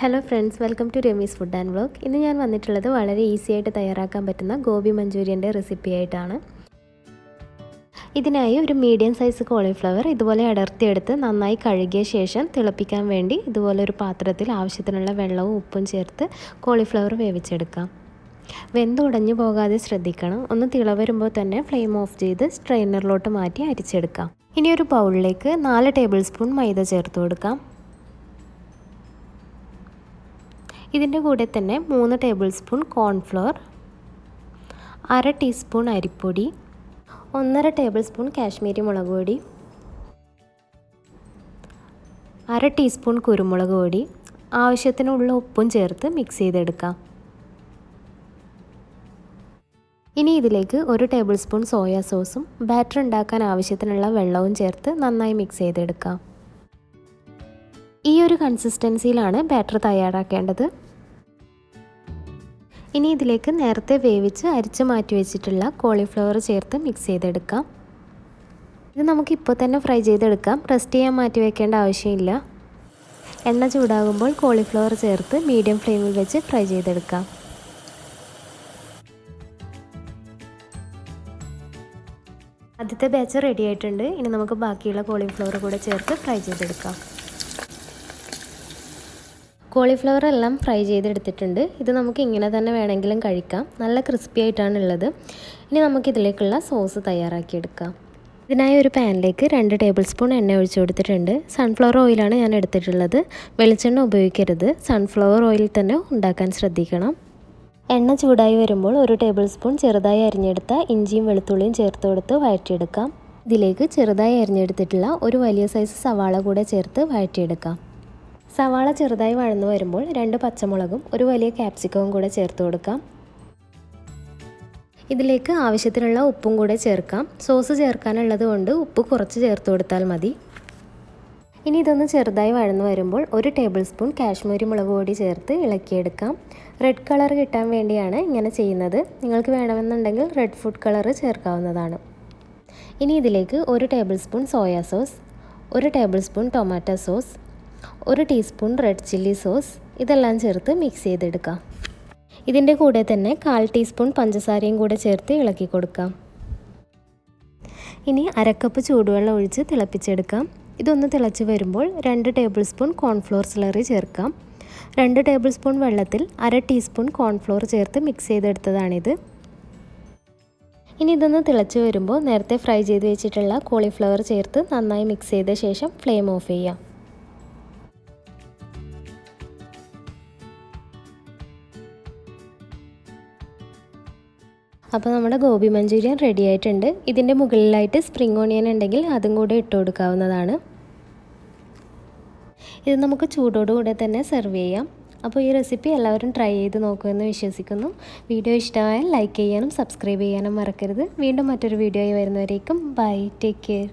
Hello friends, welcome to Ramees food and vlog. ഇന്ന് ഞാൻ വന്നിട്ടുള്ളത് വളരെ ഈസി ആയിട്ട് തയ്യാറാക്കാൻ പറ്റുന്ന ഗോബി മഞ്ചൂരിയൻ്റെ റെസിപ്പി ആയിട്ടാണ്. ഇതിനായി ഒരു മീഡിയം സൈസ് കോളിഫ്ലവർ ഇതുപോലെ അടർത്തിയെടുത്ത് നന്നായി കഴുകിയ ശേഷം തിളപ്പിക്കാൻ വേണ്ടി ഇതുപോലെ ഒരു പാത്രത്തിൽ ആവശ്യത്തിനുള്ള വെള്ളവും ഉപ്പും ചേർത്ത് കോളിഫ്ലവർ വേവിച്ചെടുക്കാം. വെന്തുടഞ്ഞു പോകാതെ ശ്രദ്ധിക്കണം. ഒന്ന് തിള വരുമ്പോൾ തന്നെ ഫ്ലെയിം ഓഫ് ചെയ്ത് സ്ട്രെയിനറിലോട്ട് മാറ്റി അരിച്ചെടുക്കാം. ഇനി ഒരു ബൗളിലേക്ക് 4 ടേബിൾ സ്പൂൺ മൈദ ചേർത്ത് കൊടുക്കാം. ഇതിൻ്റെ കൂടെ തന്നെ 3 ടേബിൾ സ്പൂൺ കോൺഫ്ലോർ, 1/2 ടീസ്പൂൺ അരിപ്പൊടി, 1/2 ടേബിൾ സ്പൂൺ കാശ്മീരി മുളക് പൊടി, 1/2 ടീസ്പൂൺ കുരുമുളക് പൊടി, ആവശ്യത്തിനുള്ള ഉപ്പും ചേർത്ത് മിക്സ് ചെയ്തെടുക്കാം. ഇനി ഇതിലേക്ക് 1 ടേബിൾ സ്പൂൺ സോയാ സോസും ബാറ്റർ ഉണ്ടാക്കാൻ ആവശ്യത്തിനുള്ള വെള്ളവും ചേർത്ത് നന്നായി മിക്സ് ചെയ്തെടുക്കാം. ഈ ഒരു കൺസിസ്റ്റൻസിയിലാണ് ബാറ്റർ തയ്യാറാക്കേണ്ടത്. ഇനി ഇതിലേക്ക് നേരത്തെ വേവിച്ച് അരിച്ച് മാറ്റി വെച്ചിട്ടുള്ള കോളിഫ്ലവർ ചേർത്ത് മിക്സ് ചെയ്തെടുക്കാം. ഇത് നമുക്കിപ്പോൾ തന്നെ ഫ്രൈ ചെയ്തെടുക്കാം. റെസ്റ്റ് ചെയ്യാൻ മാറ്റി വെക്കേണ്ട ആവശ്യമില്ല. എണ്ണ ചൂടാകുമ്പോൾ കോളിഫ്ലവർ ചേർത്ത് മീഡിയം ഫ്ലെയിമിൽ വെച്ച് ഫ്രൈ ചെയ്തെടുക്കാം. ആദ്യത്തെ ബാച്ച് റെഡി ആയിട്ടുണ്ട്. ഇനി നമുക്ക് ബാക്കിയുള്ള കോളിഫ്ലവർ കൂടെ ചേർത്ത് ഫ്രൈ ചെയ്തെടുക്കാം. കോളിഫ്ലവർ എല്ലാം ഫ്രൈ ചെയ്തെടുത്തിട്ടുണ്ട്. ഇത് നമുക്ക് ഇങ്ങനെ തന്നെ വേണമെങ്കിലും കഴിക്കാം. നല്ല ക്രിസ്പി ആയിട്ടാണ് ഉള്ളത്. ഇനി നമുക്കിതിലേക്കുള്ള സോസ് തയ്യാറാക്കിയെടുക്കാം. ഇതിനായി ഒരു പാനിലേക്ക് 2 ടേബിൾ സ്പൂൺ എണ്ണ ഒഴിച്ചു കൊടുത്തിട്ടുണ്ട്. സൺഫ്ലവർ ഓയിലാണ് ഞാൻ എടുത്തിട്ടുള്ളത്. വെളിച്ചെണ്ണ ഉപയോഗിക്കരുത്. സൺഫ്ലവർ ഓയിൽ തന്നെ ഉണ്ടാക്കാൻ ശ്രദ്ധിക്കണം. എണ്ണ ചൂടായി വരുമ്പോൾ 1 ടേബിൾ സ്പൂൺ ചെറുതായി അരിഞ്ഞെടുത്ത ഇഞ്ചിയും വെളുത്തുള്ളിയും ചേർത്ത് കൊടുത്ത് വഴറ്റിയെടുക്കാം. ഇതിലേക്ക് ചെറുതായി അരിഞ്ഞെടുത്തിട്ടുള്ള ഒരു വലിയ സൈസ് സവാള കൂടെ ചേർത്ത് വഴറ്റിയെടുക്കാം. സവാള ചെറുതായി വഴന്നു വരുമ്പോൾ 2 പച്ചമുളകും ഒരു വലിയ ക്യാപ്സിക്കവും കൂടെ ചേർത്ത് കൊടുക്കാം. ഇതിലേക്ക് ആവശ്യത്തിനുള്ള ഉപ്പും കൂടെ ചേർക്കാം. സോസ് ചേർക്കാനുള്ളത് കൊണ്ട് ഉപ്പ് കുറച്ച് ചേർത്ത് കൊടുത്താൽ മതി. ഇനി ഇതൊന്ന് ചെറുതായി വഴന്നു വരുമ്പോൾ 1 ടേബിൾ സ്പൂൺ കാശ്മീരി മുളക് പൊടി ചേർത്ത് ഇളക്കിയെടുക്കാം. റെഡ് കളർ കിട്ടാൻ വേണ്ടിയാണ് ഇങ്ങനെ ചെയ്യുന്നത്. നിങ്ങൾക്ക് വേണമെന്നുണ്ടെങ്കിൽ റെഡ് ഫുഡ് കളർ ചേർക്കാവുന്നതാണ്. ഇനി ഇതിലേക്ക് 1 table spoon soya sauce, 1 table spoon tomato sauce, 1 teaspoon red chilli sauce ഇതെല്ലാം ചേർത്ത് മിക്സ് ചെയ്തെടുക്കാം. ഇതിൻ്റെ കൂടെ തന്നെ 1/4 ടീസ്പൂൺ പഞ്ചസാരയും കൂടെ ചേർത്ത് ഇളക്കി കൊടുക്കാം. ഇനി 1/2 കപ്പ് ചൂടുവെള്ളം ഒഴിച്ച് തിളപ്പിച്ചെടുക്കാം. ഇതൊന്ന് തിളച്ച് വരുമ്പോൾ 2 ടേബിൾ സ്പൂൺ കോൺഫ്ലോർ സ്ലറി ചേർക്കാം. 2 ടേബിൾ സ്പൂൺ വെള്ളത്തിൽ 1/2 ടീസ്പൂൺ കോൺഫ്ലോർ ചേർത്ത് മിക്സ് ചെയ്തെടുത്തതാണിത്. ഇനി ഇതൊന്ന് തിളച്ച് വരുമ്പോൾ നേരത്തെ ഫ്രൈ ചെയ്ത് വെച്ചിട്ടുള്ള കോളിഫ്ലവർ ചേർത്ത് നന്നായി മിക്സ് ചെയ്ത ശേഷം ഫ്ലെയിം ഓഫ് ചെയ്യാം. അപ്പോൾ നമ്മുടെ ഗോബി മഞ്ചൂരിയൻ റെഡി ആയിട്ടുണ്ട്. ഇതിൻ്റെ മുകളിലായിട്ട് സ്പ്രിംഗ് ഓണിയൻ ഉണ്ടെങ്കിൽ അതും കൂടെ ഇട്ട് കൊടുക്കാവുന്നതാണ്. ഇത് നമുക്ക് ചൂടോടുകൂടെ തന്നെ സെർവ് ചെയ്യാം. അപ്പോൾ ഈ റെസിപ്പി എല്ലാവരും ട്രൈ ചെയ്ത് നോക്കുമെന്ന് വിശ്വസിക്കുന്നു. വീഡിയോ ഇഷ്ടമായാൽ ലൈക്ക് ചെയ്യാനും സബ്സ്ക്രൈബ് ചെയ്യാനും മറക്കരുത്. വീണ്ടും മറ്റൊരു വീഡിയോയിൽ വരുന്നവരേക്കും ബൈ, ടേക്ക് കെയർ.